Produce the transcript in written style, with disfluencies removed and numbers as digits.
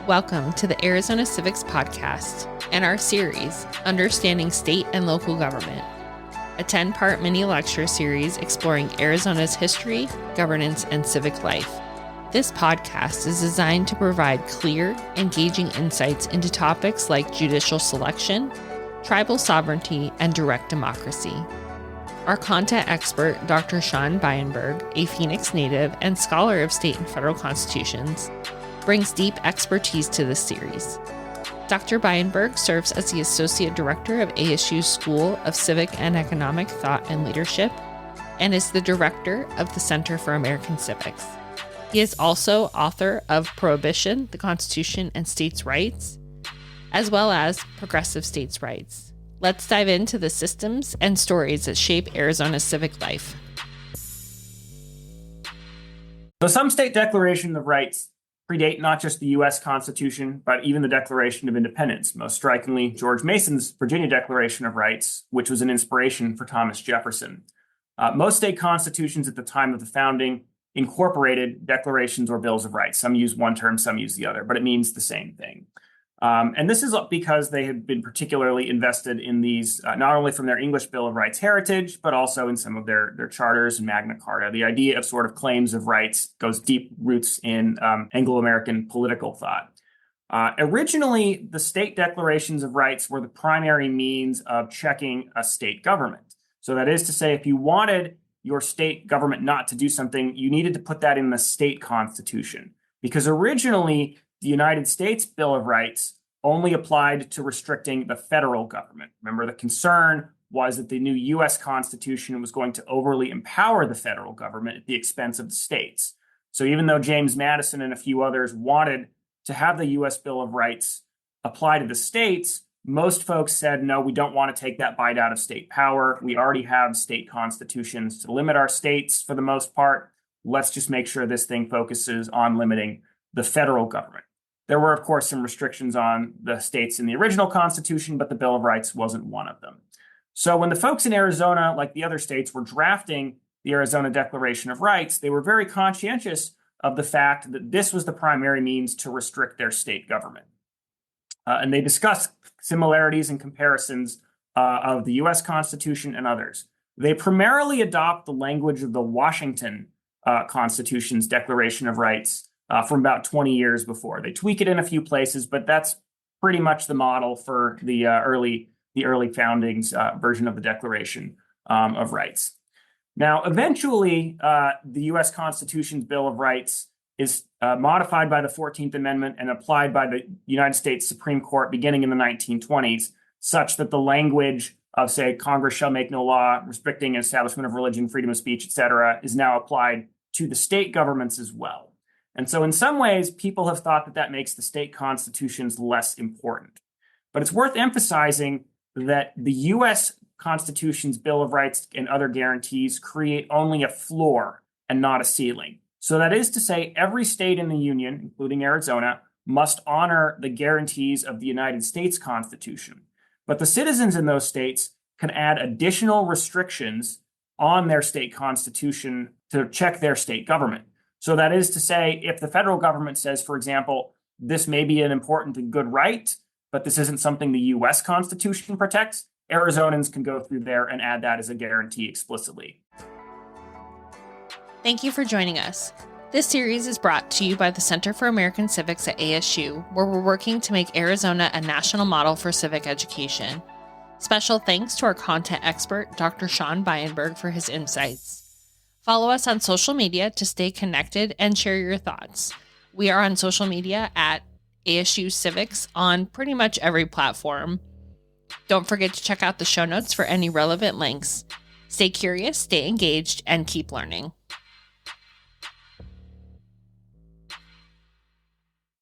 Welcome to the Arizona Civics Podcast and our series, Understanding State and Local Government, a 10-part mini-lecture series exploring Arizona's history, governance, and civic life. This podcast is designed to provide clear, engaging insights into topics like judicial selection, tribal sovereignty, and direct democracy. Our content expert, Dr. Sean Bienberg, a Phoenix native and scholar of state and federal constitutions, brings deep expertise to this series. Dr. Bienberg serves as the Associate Director of ASU's School of Civic and Economic Thought and Leadership and is the Director of the Center for American Civics. He is also author of Prohibition, the Constitution, and States' Rights, as well as Progressive States' Rights. Let's dive into the systems and stories that shape Arizona's civic life. So some state declarations of rights predate not just the U.S. Constitution, but even the Declaration of Independence. Most strikingly, George Mason's Virginia Declaration of Rights, which was an inspiration for Thomas Jefferson. Most state constitutions at the time of the founding incorporated declarations or bills of rights. Some use one term, some use the other, but it means the same thing. And this is because they have been particularly invested in these, not only from their English Bill of Rights heritage, but also in some of their charters and Magna Carta. The idea of sort of claims of rights goes deep roots in Anglo-American political thought. Originally, the state declarations of rights were the primary means of checking a state government. So that is to say, if you wanted your state government not to do something, you needed to put that in the state constitution. Because originally, the United States Bill of Rights only applied to restricting the federal government. Remember, the concern was that the new U.S. Constitution was going to overly empower the federal government at the expense of the states. So even though James Madison and a few others wanted to have the U.S. Bill of Rights apply to the states, most folks said, no, we don't want to take that bite out of state power. We already have state constitutions to limit our states for the most part. Let's just make sure this thing focuses on limiting the federal government. There were, of course, some restrictions on the states in the original Constitution, but the Bill of Rights wasn't one of them. So when the folks in Arizona, like the other states, were drafting the Arizona Declaration of Rights, they were very conscientious of the fact that this was the primary means to restrict their state government. And they discussed similarities and comparisons of the U.S. Constitution and others. They primarily adopt the language of the Washington Constitution's Declaration of Rights from about 20 years before. They tweak it in a few places, but that's pretty much the model for the early foundings version of the Declaration of Rights. Now, eventually, the U.S. Constitution's Bill of Rights is modified by the 14th Amendment and applied by the United States Supreme Court beginning in the 1920s, such that the language of, say, Congress shall make no law restricting establishment of religion, freedom of speech, etc., is now applied to the state governments as well. And so in some ways, people have thought that makes the state constitutions less important. But it's worth emphasizing that the U.S. Constitution's Bill of Rights and other guarantees create only a floor and not a ceiling. So that is to say, every state in the Union, including Arizona, must honor the guarantees of the United States Constitution. But the citizens in those states can add additional restrictions on their state constitution to check their state government. So that is to say, if the federal government says, for example, this may be an important and good right, but this isn't something the U.S. Constitution protects, Arizonans can go through there and add that as a guarantee explicitly. Thank you for joining us. This series is brought to you by the Center for American Civics at ASU, where we're working to make Arizona a national model for civic education. Special thanks to our content expert, Dr. Sean Bienberg, for his insights. Follow us on social media to stay connected and share your thoughts. We are on social media at ASU Civics on pretty much every platform. Don't forget to check out the show notes for any relevant links. Stay curious, stay engaged, and keep learning.